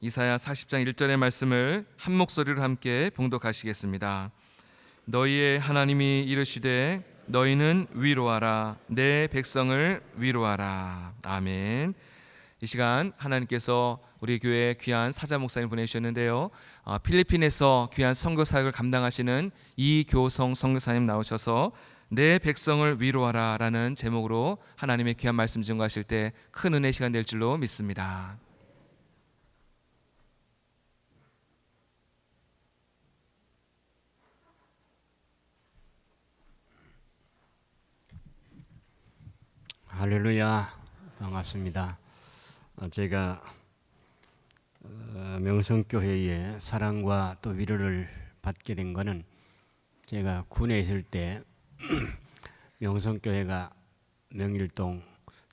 이사야 40장 1절의 말씀을 한 목소리로 함께 봉독하시겠습니다. 너희의 하나님이 이르시되 너희는 위로하라, 내 백성을 위로하라. 아멘. 이 시간 하나님께서 우리 교회에 귀한 사자 목사님 보내주셨는데요, 필리핀에서 귀한 선교 사역을 감당하시는 이교성 선교사님 나오셔서 내 백성을 위로하라 라는 제목으로 하나님의 귀한 말씀 증거하실 때 큰 은혜 시간 될 줄로 믿습니다. 할렐루야, 반갑습니다. 제가 명성교회의 사랑과 또 위로를 받게 된 것은 제가 군에 있을 때 명성교회가 명일동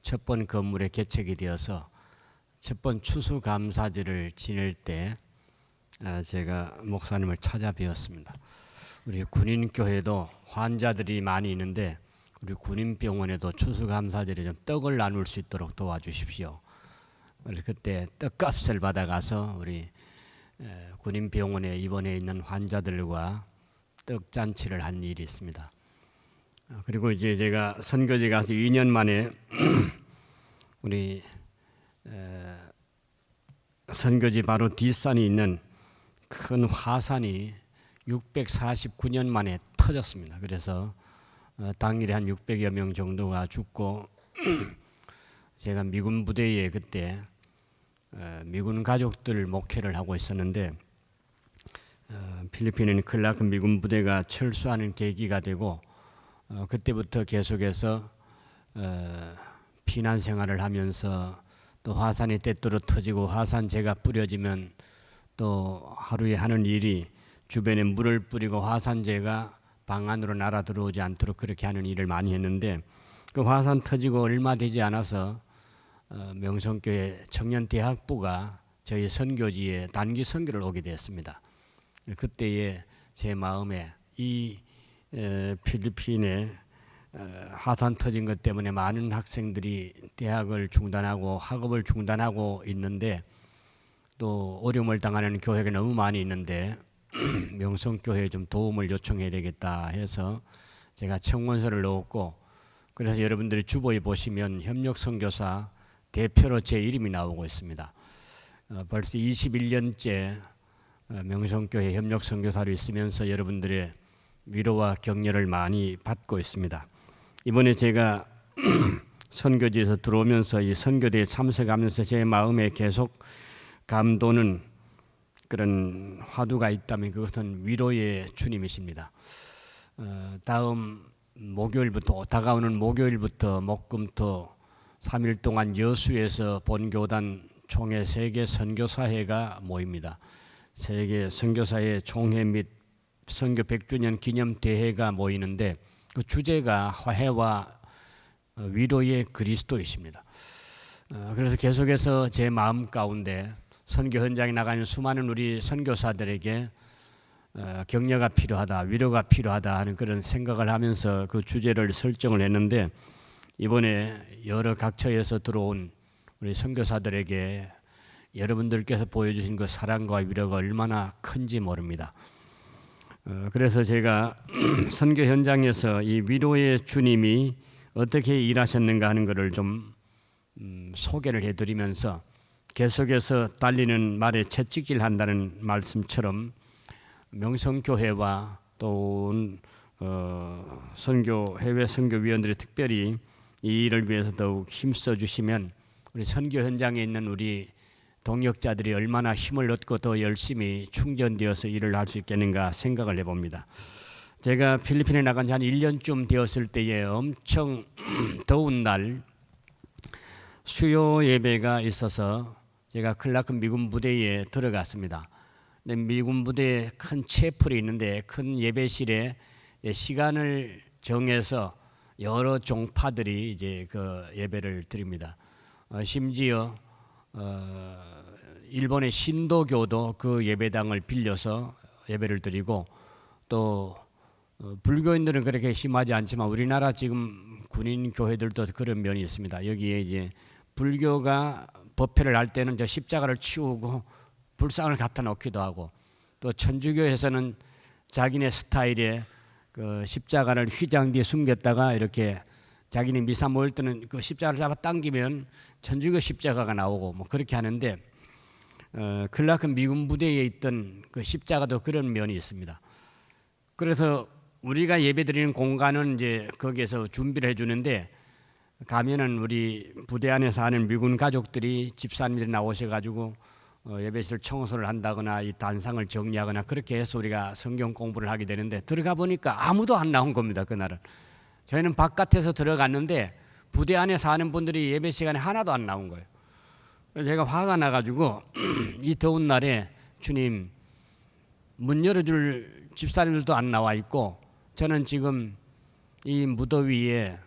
첫 번 건물에 개척이 되어서 첫 번 추수감사절을 지낼 때 제가 목사님을 찾아뵈었습니다. 우리 군인교회도 환자들이 많이 있는데 우리 군인병원에도 추수감사절에 좀 떡을 나눌 수 있도록 도와주십시오. 그때 떡값을 받아가서 우리 군인병원에 입원해 있는 환자들과 떡잔치를 한 일이 있습니다. 그리고 이제 제가 선교지 가서 2년 만에 우리 선교지 바로 뒷산이 있는 큰 화산이 649년 만에 터졌습니다. 그래서 당일에 한 600여 명 정도가 죽고 제가 미군 부대에 그때 미군 가족들 목회를 하고 있었는데 필리핀은 클라크 미군 부대가 철수하는 계기가 되고 그때부터 계속해서 피난 생활을 하면서 또 화산이 때때로 터지고 화산재가 뿌려지면 또 하루에 하는 일이 주변에 물을 뿌리고 화산재가 방 안으로 날아 들어오지 않도록 그렇게 하는 일을 많이 했는데 그 화산 터지고 얼마 되지 않아서 명성교회 청년대학부가 저희 선교지에 단기 선교를 오게 되었습니다. 그때에 제 마음에 이 필리핀에 화산 터진 것 때문에 많은 학생들이 대학을 중단하고 학업을 중단하고 있는데 또 어려움을 당하는 교회가 너무 많이 있는데 명성교회에 좀 도움을 요청해야 되겠다 해서 제가 청원서를 넣었고, 그래서 여러분들이 주보에 보시면 협력선교사 대표로 제 이름이 나오고 있습니다. 벌써 21년째 명성교회 협력선교사로 있으면서 여러분들의 위로와 격려를 많이 받고 있습니다. 이번에 제가 선교지에서 들어오면서 이 선교대에 참석하면서 제 마음에 계속 감도는 그런 화두가 있다면 그것은 위로의 주님이십니다. 다음 목요일부터 다가오는 목요일부터 목금토 3일 동안 여수에서 본교단 총회 세계 선교사회가 모입니다. 세계 선교사회 총회 및 선교 100주년 기념 대회가 모이는데 그 주제가 화해와 위로의 그리스도이십니다. 그래서 계속해서 제 마음 가운데 선교 현장에 나가는 수많은 우리 선교사들에게 격려가 필요하다, 위로가 필요하다 하는 그런 생각을 하면서 그 주제를 설정을 했는데 이번에 여러 각처에서 들어온 우리 선교사들에게 여러분들께서 보여주신 그 사랑과 위로가 얼마나 큰지 모릅니다. 그래서 제가 선교 현장에서 이 위로의 주님이 어떻게 일하셨는가 하는 것을 좀 소개를 해드리면서 계속해서 달리는 말에 채찍질 한다는 말씀처럼 명성교회와 또 선교 해외 선교위원들이 특별히 이 일을 위해서 더욱 힘써 주시면 우리 선교 현장에 있는 우리 동역자들이 얼마나 힘을 얻고 더 열심히 충전되어서 일을 할 수 있겠는가 생각을 해봅니다. 제가 필리핀에 나간 지 한 1년쯤 되었을 때에 엄청 더운 날 수요 예배가 있어서 제가 클라크 미군 부대에 들어갔습니다. 근데 미군 부대에 큰 채플이 있는데 큰 예배실에 시간을 정해서 여러 종파들이 이제 그 예배를 드립니다. 심지어 일본의 신도교도 그 예배당을 빌려서 예배를 드리고 또 불교인들은 그렇게 심하지 않지만 우리나라 지금 군인 교회들도 그런 면이 있습니다. 여기에 이제 불교가 법회를 할 때는 저 십자가를 치우고 불상을 갖다 놓기도 하고, 또 천주교에서는 자기네 스타일의 그 십자가를 휘장 뒤에 숨겼다가 이렇게 자기네 미사 모일 때는 그 십자가를 잡아 당기면 천주교 십자가가 나오고 뭐 그렇게 하는데, 클라크 미군 부대에 있던 그 십자가도 그런 면이 있습니다. 그래서 우리가 예배드리는 공간은 이제 거기에서 준비를 해주는데, 가면은 우리 부대 안에 사는 미군 가족들이 집사님들이 나오셔가지고 예배실 청소를 한다거나 이 단상을 정리하거나 그렇게 해서 우리가 성경 공부를 하게 되는데, 들어가 보니까 아무도 안 나온 겁니다. 그날은 저희는 바깥에서 들어갔는데 부대 안에 사는 분들이 예배 시간에 하나도 안 나온 거예요. 그래서 제가 화가 나가지고 이 더운 날에 주님, 문 열어줄 집사님들도 안 나와 있고 저는 지금 이 무더위에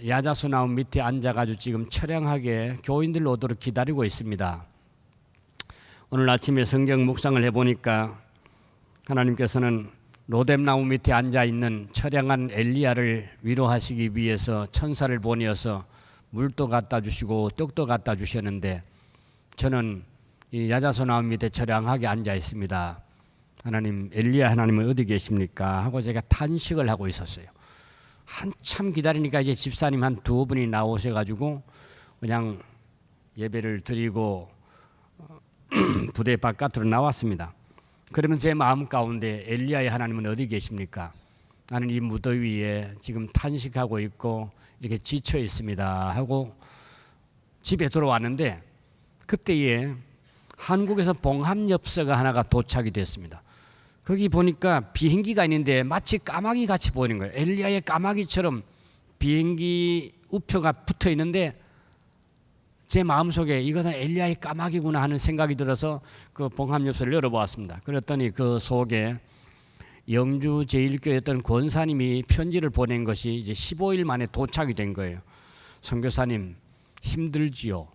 야자수나무 밑에 앉아가지고 지금 처량하게 교인들 오도록 기다리고 있습니다. 오늘 아침에 성경 묵상을 해보니까 하나님께서는 로뎀나무 밑에 앉아있는 처량한 엘리야를 위로하시기 위해서 천사를 보내어서 물도 갖다 주시고 떡도 갖다 주셨는데, 저는 이 야자수나무 밑에 처량하게 앉아 있습니다. 하나님, 엘리야 하나님은 어디 계십니까? 하고 제가 탄식을 하고 있었어요. 한참 기다리니까 이제 집사님 한 두 분이 나오셔가지고 그냥 예배를 드리고 부대 바깥으로 나왔습니다. 그러면 제 마음 가운데 엘리야의 하나님은 어디 계십니까? 나는 이 무더위에 지금 탄식하고 있고 이렇게 지쳐 있습니다 하고 집에 들어왔는데, 그때에 한국에서 봉합엽서가 하나가 도착이 됐습니다. 거기 보니까 비행기가 있는데 마치 까마귀 같이 보이는 거예요. 엘리야의 까마귀처럼 비행기 우표가 붙어 있는데, 제 마음속에 이것은 엘리야의 까마귀구나 하는 생각이 들어서 그 봉합엽서를 열어보았습니다. 그랬더니 그 속에 영주 제1교회 어떤 권사님이 편지를 보낸 것이 이제 15일 만에 도착이 된 거예요. 선교사님, 힘들지요?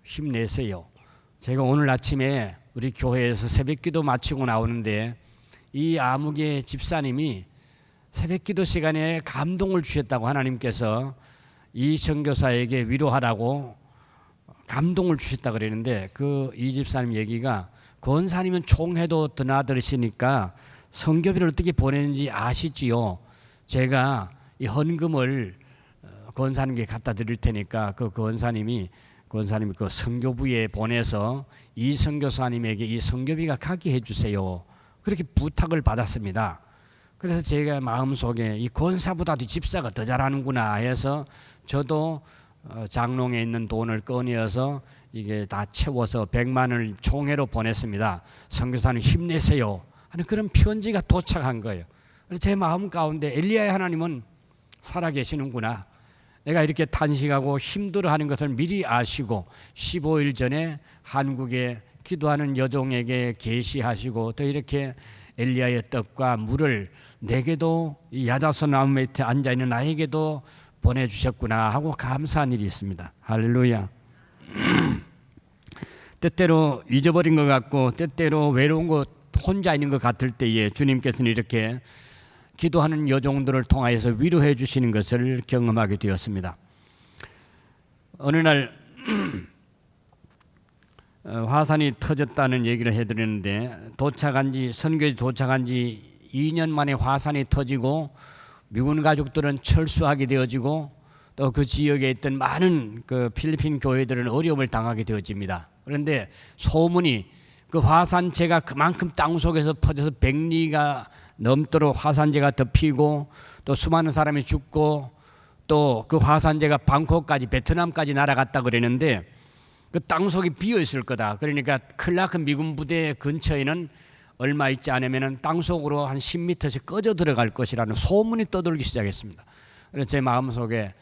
힘내세요. 제가 오늘 아침에 우리 교회에서 새벽기도 마치고 나오는데 이 아무개 집사님이 새벽기도 시간에 감동을 주셨다고, 하나님께서 이 선교사에게 위로하라고 감동을 주셨다고 그러는데, 그 이 집사님 얘기가, 권사님은 총회도 드나들으시니까 성교비를 어떻게 보내는지 아시지요? 제가 이 헌금을 권사님께 갖다 드릴 테니까 그 권사님이 그 선교부에 보내서 이 선교사님에게 이 선교비가 가게 해주세요. 그렇게 부탁을 받았습니다. 그래서 제가 마음속에 이 권사보다도 집사가 더 잘하는구나 해서 저도 장롱에 있는 돈을 꺼내어서 이게 다 채워서 100만을 총회로 보냈습니다. 선교사님 힘내세요 하는 그런 편지가 도착한 거예요. 그래서 제 마음 가운데 엘리야의 하나님은 살아계시는구나. 내가 이렇게 탄식하고 힘들어하는 것을 미리 아시고 15일 전에 한국에 기도하는 여종에게 계시하시고, 또 이렇게 엘리야의 떡과 물을 내게도 이 야자수나무 밑에 앉아있는 나에게도 보내주셨구나 하고 감사한 일이 있습니다. 할렐루야. 때때로 잊어버린 것 같고 때때로 외로운 것 혼자 있는 것 같을 때에 주님께서는 이렇게 기도하는 여종들을 통하여서 위로해 주시는 것을 경험하게 되었습니다. 어느 날 화산이 터졌다는 얘기를 해드렸는데, 선교에 도착한 지 2년 만에 화산이 터지고 미군 가족들은 철수하게 되어지고, 또 그 지역에 있던 많은 그 필리핀 교회들은 어려움을 당하게 되어집니다. 그런데 소문이 그 화산재가 그만큼 땅속에서 퍼져서 100리가 넘도록 화산재가 덮이고, 또 수많은 사람이 죽고, 또 그 화산재가 방콕까지 베트남까지 날아갔다 그러는데 그 땅속이 비어 있을 거다. 그러니까 클라크 미군 부대 근처에는 얼마 있지 않으면 땅속으로 한 10m씩 꺼져 들어갈 것이라는 소문이 떠돌기 시작했습니다. 그래서 제 마음속에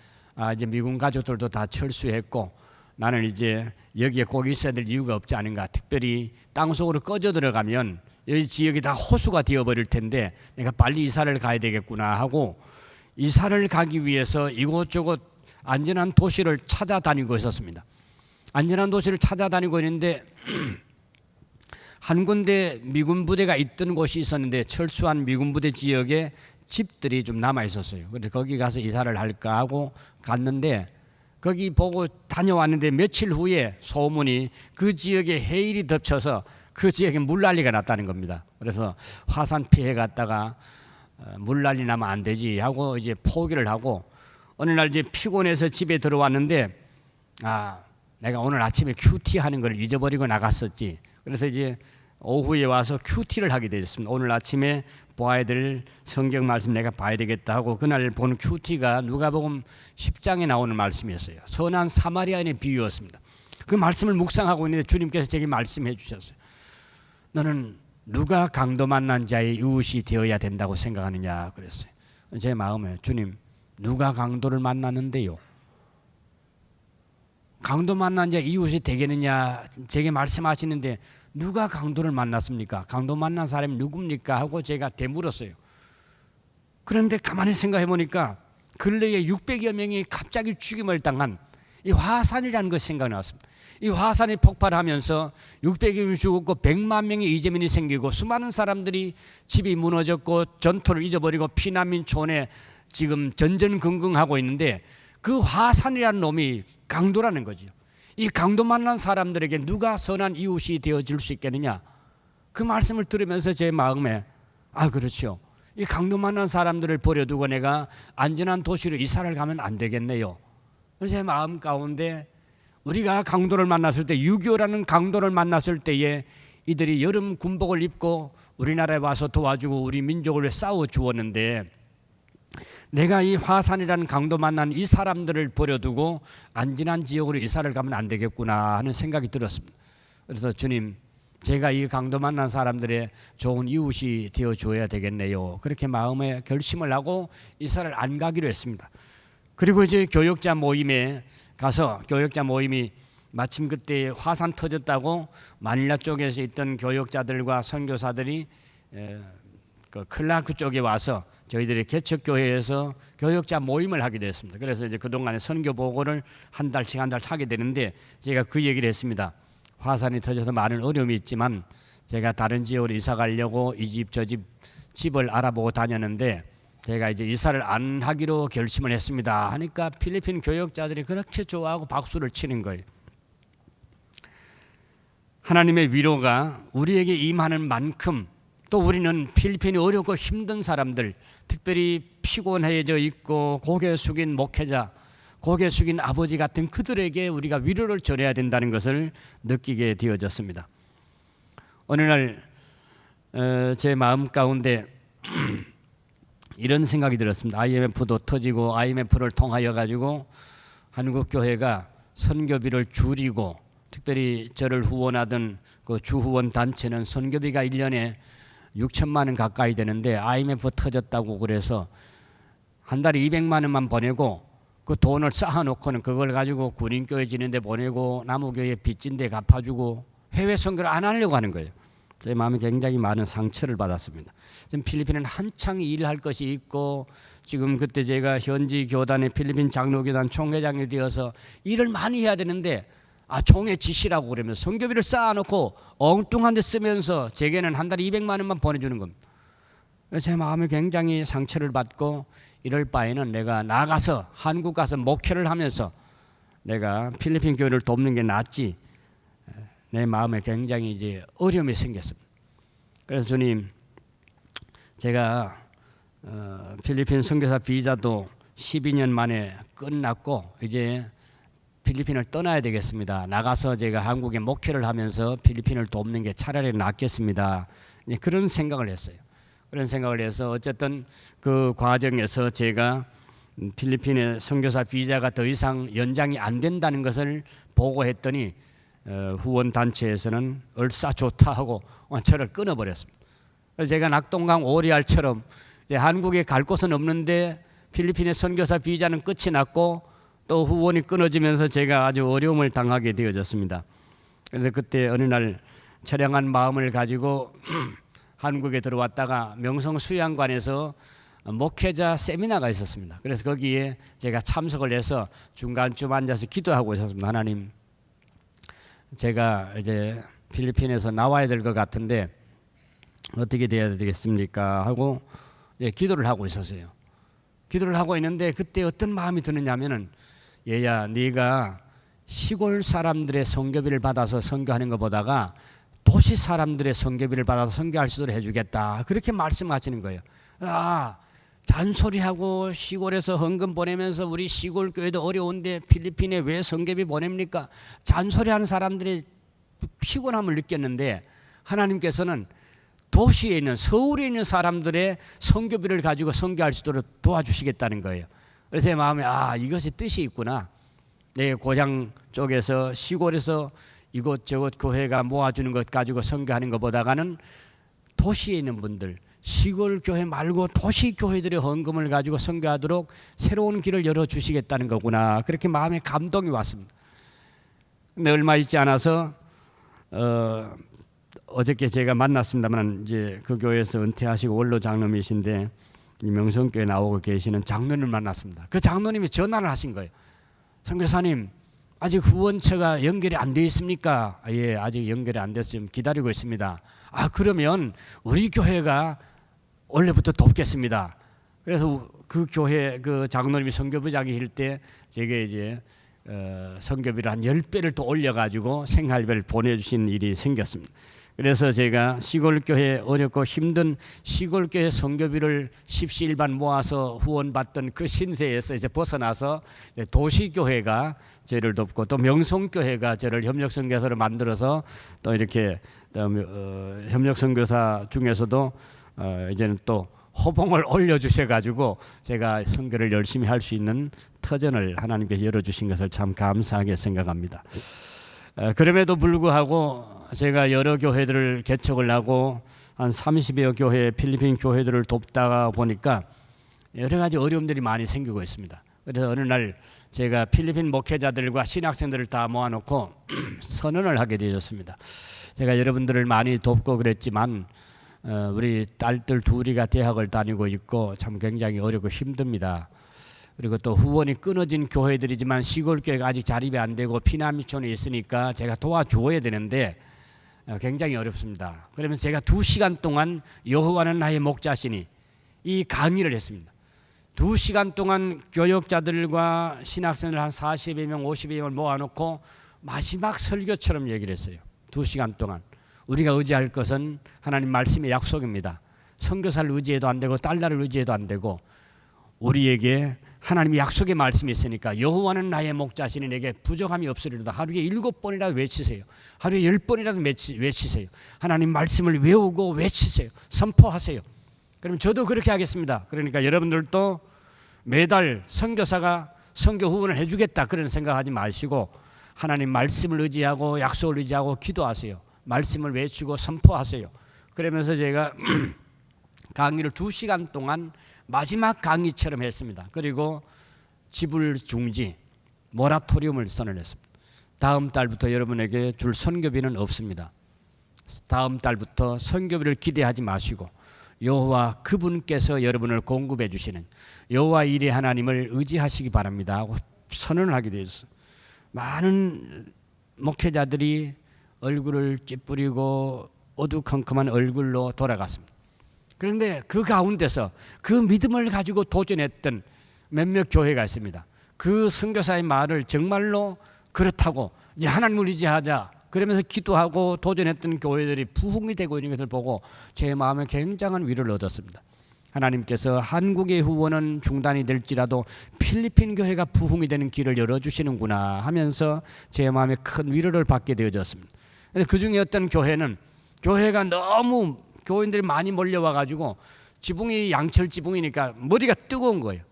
이제 미군 가족들도 다 철수했고 나는 이제 여기에 꼭 있어야 될 이유가 없지 않은가. 특별히 땅속으로 꺼져 들어가면 여기 지역이 다 호수가 되어버릴 텐데 내가 빨리 이사를 가야 되겠구나 하고 이사를 가기 위해서 이곳저곳 안전한 도시를 찾아다니고 있었습니다. 안전한 도시를 찾아다니고 있는데 한 군데 미군 부대가 있던 곳이 있었는데 철수한 미군 부대 지역에 집들이 좀 남아 있었어요. 그래서 거기 가서 이사를 할까 하고 갔는데 거기 보고 다녀왔는데 며칠 후에 소문이 그 지역에 해일이 덮쳐서 그 지역에 물난리가 났다는 겁니다. 그래서 화산 피해 갔다가 물난리 나면 안 되지 하고 이제 포기를 하고 어느 날 이제 피곤해서 집에 들어왔는데 내가 오늘 아침에 큐티 하는 걸 잊어버리고 나갔었지. 그래서 이제 오후에 와서 큐티를 하게 되었습니다. 오늘 아침에 보아야 될 성경 말씀 내가 봐야 되겠다 하고 그날 본 큐티가 누가복음 10장에 나오는 말씀이었어요. 선한 사마리아인의 비유였습니다. 그 말씀을 묵상하고 있는데 주님께서 제게 말씀해 주셨어요. 너는 누가 강도 만난 자의 이웃이 되어야 된다고 생각하느냐 그랬어요. 제 마음에 주님 누가 강도를 만났는데요? 강도 만난 자 이웃이 되겠느냐 제게 말씀하시는데 누가 강도를 만났습니까? 강도 만난 사람이 누굽니까? 하고 제가 되물었어요. 그런데 가만히 생각해 보니까 근래에 600여 명이 갑자기 죽임을 당한 이 화산이라는 것이 생각이 났습니다. 이 화산이 폭발하면서 600명이 죽었고 100만 명의 이재민이 생기고 수많은 사람들이 집이 무너졌고 전토를 잊어버리고 피난민촌에 지금 전전긍긍하고 있는데 그 화산이라는 놈이 강도라는 거죠. 이 강도 만난 사람들에게 누가 선한 이웃이 되어질 수 있겠느냐? 그 말씀을 들으면서 제 마음에 그렇죠. 이 강도 만난 사람들을 버려두고 내가 안전한 도시로 이사를 가면 안 되겠네요. 제 마음 가운데 우리가 강도를 만났을 때 6.25라는 강도를 만났을 때에 이들이 여름 군복을 입고 우리나라에 와서 도와주고 우리 민족을 위해 싸워 주었는데 내가 이 화산이라는 강도 만난 이 사람들을 버려두고 안전한 지역으로 이사를 가면 안 되겠구나 하는 생각이 들었습니다. 그래서 주님 제가 이 강도 만난 사람들의 좋은 이웃이 되어줘야 되겠네요. 그렇게 마음에 결심을 하고 이사를 안 가기로 했습니다. 그리고 이제 교역자 모임에 가서 교역자 모임이 마침 그때 화산 터졌다고 마닐라 쪽에서 있던 교역자들과 선교사들이 그 클라크 쪽에 와서 저희들이 개척교회에서 교역자 모임을 하게 됐습니다. 그래서 이제 그동안에 선교 보고를 한 달씩 하게 되는데 제가 그 얘기를 했습니다. 화산이 터져서 많은 어려움이 있지만 제가 다른 지역으로 이사 가려고 이 집 저 집을 알아보고 다녔는데 제가 이제 이사를 안 하기로 결심을 했습니다 하니까 필리핀 교역자들이 그렇게 좋아하고 박수를 치는 거예요. 하나님의 위로가 우리에게 임하는 만큼 또 우리는 필리핀이 어렵고 힘든 사람들, 특별히 피곤해져 있고 고개 숙인 목회자, 고개 숙인 아버지 같은 그들에게 우리가 위로를 전해야 된다는 것을 느끼게 되어졌습니다. 어느 날 제 마음 가운데 이런 생각이 들었습니다. IMF도 터지고 IMF를 통하여 가지고 한국 교회가 선교비를 줄이고 특별히 저를 후원하던 그 주후원 단체는 선교비가 1년에 6천만 원 가까이 되는데 IMF 터졌다고 그래서 한 달에 200만 원만 보내고 그 돈을 쌓아놓고는 그걸 가지고 군인교회 지는 데 보내고 나무교회 빚진 데 갚아주고 해외 선교를 안 하려고 하는 거예요. 제 마음에 굉장히 많은 상처를 받았습니다. 지금 필리핀은 한창 일할 것이 있고 지금 그때 제가 현지 교단의 필리핀 장로교단 총회장이 되어서 일을 많이 해야 되는데 총회 지시라고 그러면 선교비를 쌓아놓고 엉뚱한 데 쓰면서 제게는 한 달에 200만 원만 보내주는 겁니다. 제 마음에 굉장히 상처를 받고 이럴 바에는 내가 나가서 한국 가서 목회를 하면서 내가 필리핀 교회를 돕는 게 낫지. 내 마음에 굉장히 이제 어려움이 생겼습니다. 그래서 주님, 제가 필리핀 선교사 비자도 12년 만에 끝났고 이제 필리핀을 떠나야 되겠습니다. 나가서 제가 한국에 목회를 하면서 필리핀을 돕는 게 차라리 낫겠습니다. 그런 생각을 했어요. 그런 생각을 해서 어쨌든 그 과정에서 제가 필리핀의 선교사 비자가 더 이상 연장이 안 된다는 것을 보고했더니 후원 단체에서는 얼싸 좋다 하고 저를 끊어버렸습니다. 그래서 제가 낙동강 오리알처럼 이제 한국에 갈 곳은 없는데 필리핀의 선교사 비자는 끝이 났고 또 후원이 끊어지면서 제가 아주 어려움을 당하게 되어졌습니다. 그래서 그때 어느 날 처량한 마음을 가지고 한국에 들어왔다가 명성수양관에서 목회자 세미나가 있었습니다. 그래서 거기에 제가 참석을 해서 중간쯤 앉아서 기도하고 있었습니다. 하나님, 제가 이제 필리핀에서 나와야 될 것 같은데 어떻게 돼야 되겠습니까? 하고 기도를 하고 있었어요. 기도를 하고 있는데 그때 어떤 마음이 드느냐면은 얘야 네가 시골 사람들의 선교비를 받아서 선교하는 것보다가 도시 사람들의 선교비를 받아서 선교할 수 있도록 해주겠다. 그렇게 말씀하시는 거예요. 아, 잔소리하고 시골에서 헌금 보내면서 우리 시골 교회도 어려운데 필리핀에 왜 선교비 보냅니까? 잔소리하는 사람들의 피곤함을 느꼈는데 하나님께서는 도시에 있는 서울에 있는 사람들의 선교비를 가지고 선교할 수 있도록 도와주시겠다는 거예요. 그래서 제 마음에 이것이 뜻이 있구나. 내 고향 쪽에서 시골에서 이곳저곳 교회가 모아주는 것 가지고 선교하는 것보다는 도시에 있는 분들, 시골 교회 말고 도시 교회들의 헌금을 가지고 선교하도록 새로운 길을 열어주시겠다는 거구나. 그렇게 마음에 감동이 왔습니다. 근데 얼마 있지 않아서 어저께 제가 만났습니다만 이제 그 교회에서 은퇴하시고 원로 장로님이신데 이 명성교회 나오고 계시는 장로님을 만났습니다. 그 장로님이 전화를 하신 거예요. 선교사님, 아직 후원처가 연결이 안 돼 있습니까? 예, 아직 연결이 안 돼서 지금 기다리고 있습니다. 그러면 우리 교회가 원래부터 돕겠습니다. 그래서 그 교회 그 장로님이 선교부장이실 때 제게 이제 선교비를 한 10배를 더 올려가지고 생활비를 보내주신 일이 생겼습니다. 그래서 제가 시골교회 어렵고 힘든 시골교회 선교비를 십시일반 모아서 후원받던 그 신세에서 이제 벗어나서 도시교회가 저를 돕고 또 명성교회가 저를 협력선교사로 만들어서 또 이렇게 협력선교사 중에서도 이제는 또 호봉을 올려주셔가지고 제가 선교를 열심히 할 수 있는 터전을 하나님께서 열어주신 것을 참 감사하게 생각합니다. 그럼에도 불구하고 제가 여러 교회들을 개척을 하고 한 30여 교회 필리핀 교회들을 돕다가 보니까 여러 가지 어려움들이 많이 생기고 있습니다. 그래서 어느 날 제가 필리핀 목회자들과 신학생들을 다 모아놓고 선언을 하게 되었습니다. 제가 여러분들을 많이 돕고 그랬지만 우리 딸들 둘이가 대학을 다니고 있고 참 굉장히 어렵고 힘듭니다. 그리고 또 후원이 끊어진 교회들이지만 시골교회가 아직 자립이 안 되고 피난미천에 있으니까 제가 도와줘야 되는데 굉장히 어렵습니다. 그러면서 제가 2시간 동안 여호와는 나의 목자시니 이 강의를 했습니다. 2시간 동안 교역자들과 신학생을 한 40여 명, 50여 명을 모아놓고 마지막 설교처럼 얘기를 했어요. 2시간 동안. 우리가 의지할 것은 하나님 말씀의 약속입니다. 선교사를 의지해도 안 되고 달러를 의지해도 안 되고 우리에게 하나님의 약속의 말씀이 있으니까 여호와는 나의 목자시니 내게 부족함이 없으리로다. 하루에 7번이라도 외치세요. 하루에 10번이라도 외치세요. 하나님 말씀을 외우고 외치세요. 선포하세요. 그럼 저도 그렇게 하겠습니다. 그러니까 여러분들도 매달 선교사가 선교 후원을 해주겠다 그런 생각하지 마시고 하나님 말씀을 의지하고 약속을 의지하고 기도하세요. 말씀을 외치고 선포하세요. 그러면서 제가 강의를 2시간 동안 마지막 강의처럼 했습니다. 그리고 지불 중지, 모라토리움을 선언했습니다. 다음 달부터 여러분에게 줄 선교비는 없습니다. 다음 달부터 선교비를 기대하지 마시고 여호와 그분께서 여러분을 공급해 주시는 여호와 일의 하나님을 의지하시기 바랍니다 하고 선언을 하게 되었어요. 많은 목회자들이 얼굴을 찌푸리고 어두컴컴한 얼굴로 돌아갔습니다. 그런데 그 가운데서 그 믿음을 가지고 도전했던 몇몇 교회가 있습니다. 그 선교사의 말을 정말로 그렇다고 이제 하나님을 의지하자 그러면서 기도하고 도전했던 교회들이 부흥이 되고 있는 것을 보고 제 마음에 굉장한 위로를 얻었습니다. 하나님께서 한국의 후원은 중단이 될지라도 필리핀 교회가 부흥이 되는 길을 열어주시는구나 하면서 제 마음에 큰 위로를 받게 되어졌습니다. 그 중에 어떤 교회는 교회가 너무 교인들이 많이 몰려와가지고 지붕이 양철 지붕이니까 머리가 뜨거운 거예요.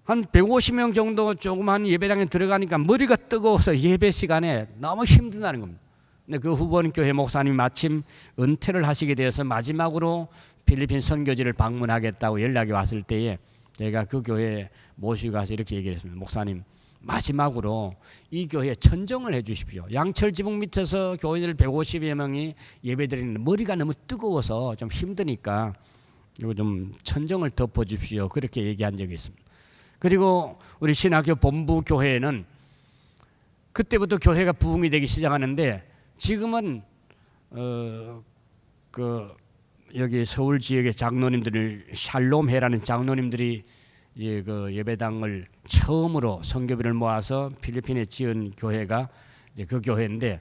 한 150명 정도 조그만 예배당에 들어가니까 머리가 뜨거워서 예배 시간에 너무 힘들다는 겁니다. 근데 그 후보는 교회 목사님이 마침 은퇴를 하시게 되어서 마지막으로 필리핀 선교지를 방문하겠다고 연락이 왔을 때에 제가 그 교회에 모시고 가서 이렇게 얘기했습니다. 목사님, 마지막으로 이 교회에 천정을 해 주십시오. 양철 지붕 밑에서 교인들 150여 명이 예배드리는 머리가 너무 뜨거워서 좀 힘드니까 이거 좀 천정을 덮어 주십시오. 그렇게 얘기한 적이 있습니다. 그리고 우리 신학교 본부 교회에는 그때부터 교회가 부흥이 되기 시작하는데 지금은 여기 서울 지역의 장로님들을 샬롬회라는 장로님들이 이제 그 예배당을 처음으로 선교비를 모아서 필리핀에 지은 교회가 이제 그 교회인데,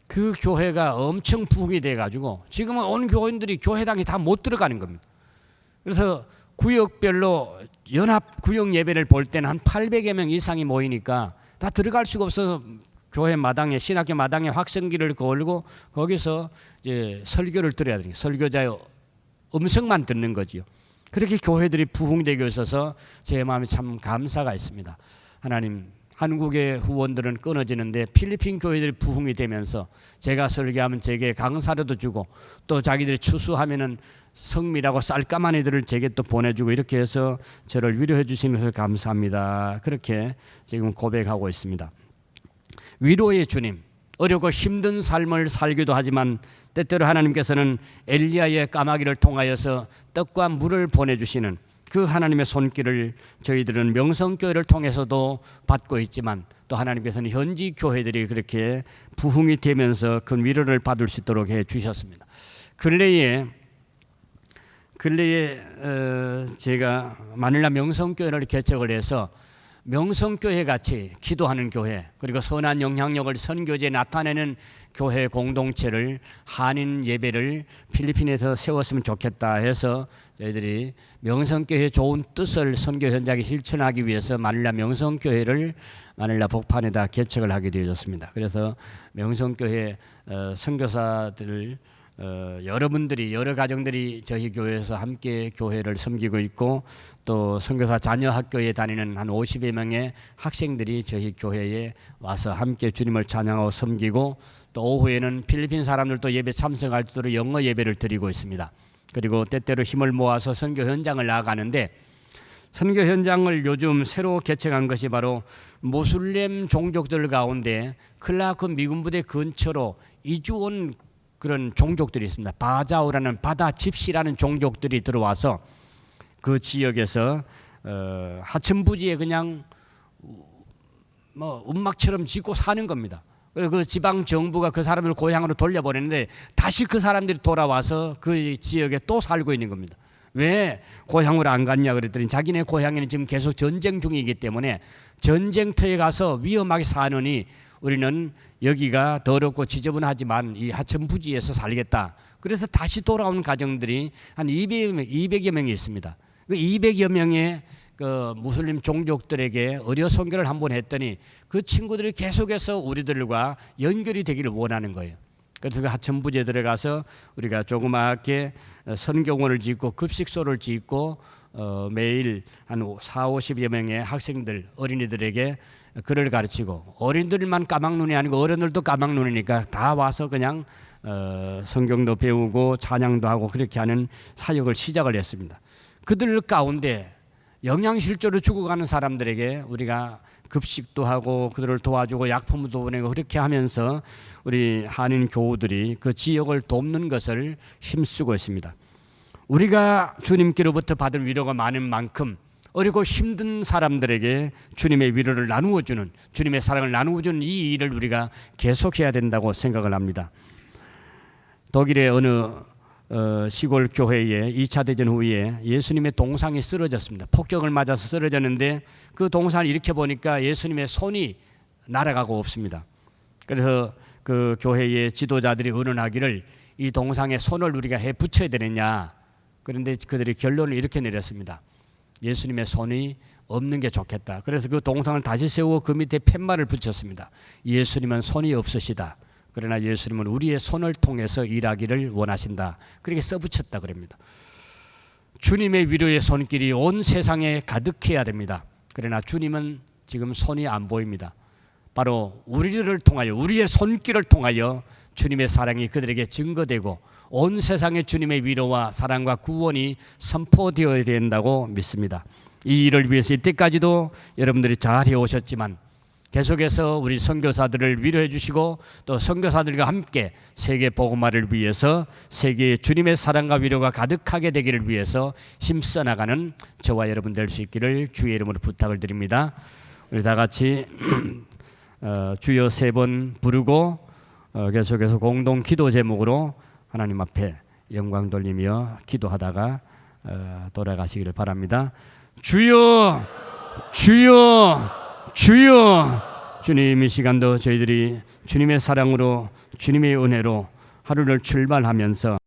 그 교회가 엄청 부흥이 돼 가지고 지금은 온 교인들이 교회당에 다 못 들어가는 겁니다. 그래서 구역별로 연합 구역 예배를 볼 때는 한 800여 명 이상이 모이니까 다 들어갈 수가 없어서 교회 마당에, 신학교 마당에 확성기를 걸고 거기서 이제 설교를 들어야 되니까 설교자의 음성만 듣는 거지요. 그렇게 교회들이 부흥되고 있어서 제 마음에 참 감사가 있습니다. 하나님, 한국의 후원들은 끊어지는데 필리핀 교회들이 부흥이 되면서 제가 설교하면 제게 강사료도 주고 또 자기들이 추수하면은 성미라고 쌀까만 애들을 제게 또 보내주고 이렇게 해서 저를 위로해 주시면서 감사합니다. 그렇게 지금 고백하고 있습니다. 위로의 주님, 어렵고 힘든 삶을 살기도 하지만 때때로 하나님께서는 엘리야의 까마귀를 통하여서 떡과 물을 보내주시는 그 하나님의 손길을 저희들은 명성교회를 통해서도 받고 있지만 또 하나님께서는 현지 교회들이 그렇게 부흥이 되면서 큰 위로를 받을 수 있도록 해 주셨습니다. 근래에 제가 마닐라 명성교회를 개척을 해서 명성교회 같이 기도하는 교회, 그리고 선한 영향력을 선교지에 나타내는 교회 공동체를, 한인 예배를 필리핀에서 세웠으면 좋겠다 해서 저희들이 명성교회의 좋은 뜻을 선교 현장에 실천하기 위해서 마닐라 명성교회를 마닐라 복판에다 개척을 하게 되었습니다. 그래서 명성교회 선교사들 여러분들이, 여러 가정들이 저희 교회에서 함께 교회를 섬기고 있고, 또 선교사 자녀 학교에 다니는 한 50여 명의 학생들이 저희 교회에 와서 함께 주님을 찬양하고 섬기고, 또 오후에는 필리핀 사람들도 예배 참석할 수 있도록 영어 예배를 드리고 있습니다. 그리고 때때로 힘을 모아서 선교 현장을 나아가는데, 선교 현장을 요즘 새로 개척한 것이 바로 모슬렘 종족들 가운데 클라크 미군부대 근처로 이주 온 그런 종족들이 있습니다. 바자오라는 바다 집시라는 종족들이 들어와서 그 지역에서 하천부지에 그냥 뭐 움막처럼 짓고 사는 겁니다. 그리고 그 지방 정부가 그 사람들을 고향으로 돌려보냈는데 다시 그 사람들이 돌아와서 그 지역에 또 살고 있는 겁니다. 왜 고향으로 안 갔냐 그랬더니 자기네 고향에는 지금 계속 전쟁 중이기 때문에 전쟁터에 가서 위험하게 사느니 우리는 여기가 더럽고 지저분하지만 이 하천부지에서 살겠다. 그래서 다시 돌아온 가정들이 한 200여 명이 있습니다. 그 200여 명의 그 무슬림 종족들에게 의료 선교를 한번 했더니 그 친구들이 계속해서 우리들과 연결이 되기를 원하는 거예요. 그래서 그 하천부지에 들어가서 우리가 조그맣게 선교원을 짓고 급식소를 짓고 매일 한 40-50여 명의 학생들, 어린이들에게 글을 가르치고, 어린이들만 까막눈이 아니고 어른들도 까막눈이니까 다 와서 그냥 성경도 배우고 찬양도 하고 그렇게 하는 사역을 시작을 했습니다. 그들 가운데 영양실조로 죽어가는 사람들에게 우리가 급식도 하고 그들을 도와주고 약품도 보내고 그렇게 하면서 우리 한인 교우들이 그 지역을 돕는 것을 힘쓰고 있습니다. 우리가 주님께로부터 받은 위로가 많은 만큼 어리고 힘든 사람들에게 주님의 위로를 나누어주는, 주님의 사랑을 나누어주는 이 일을 우리가 계속해야 된다고 생각을 합니다. 독일의 어느 시골 교회에 2차 대전 후에 예수님의 동상이 쓰러졌습니다. 폭격을 맞아서 쓰러졌는데 그 동상을 일으켜 보니까 예수님의 손이 날아가고 없습니다. 그래서 그 교회의 지도자들이 의논하기를 이 동상에 손을 우리가 해 붙여야 되느냐. 그런데 그들이 결론을 이렇게 내렸습니다. 예수님의 손이 없는 게 좋겠다. 그래서 그 동상을 다시 세우고 그 밑에 팻말을 붙였습니다. 예수님은 손이 없으시다. 그러나 예수님은 우리의 손을 통해서 일하기를 원하신다. 그렇게 써붙였다 그럽니다. 주님의 위로의 손길이 온 세상에 가득해야 됩니다. 그러나 주님은 지금 손이 안 보입니다. 바로 우리를 통하여, 우리의 손길을 통하여 주님의 사랑이 그들에게 증거되고 온 세상에 주님의 위로와 사랑과 구원이 선포되어야 된다고 믿습니다. 이 일을 위해서 이때까지도 여러분들이 잘 해오셨지만 계속해서 우리 선교사들을 위로해 주시고 또 선교사들과 함께 세계 복음화를 위해서 세계에 주님의 사랑과 위로가 가득하게 되기를 위해서 힘써 나가는 저와 여러분 될 수 있기를 주의 이름으로 부탁을 드립니다. 우리 다 같이 주여 3번 부르고 계속해서 공동 기도 제목으로 하나님 앞에 영광 돌리며 기도하다가 돌아가시기를 바랍니다. 주여, 주여, 주여. 주님, 이 시간도 저희들이 주님의 사랑으로, 주님의 은혜로 하루를 출발하면서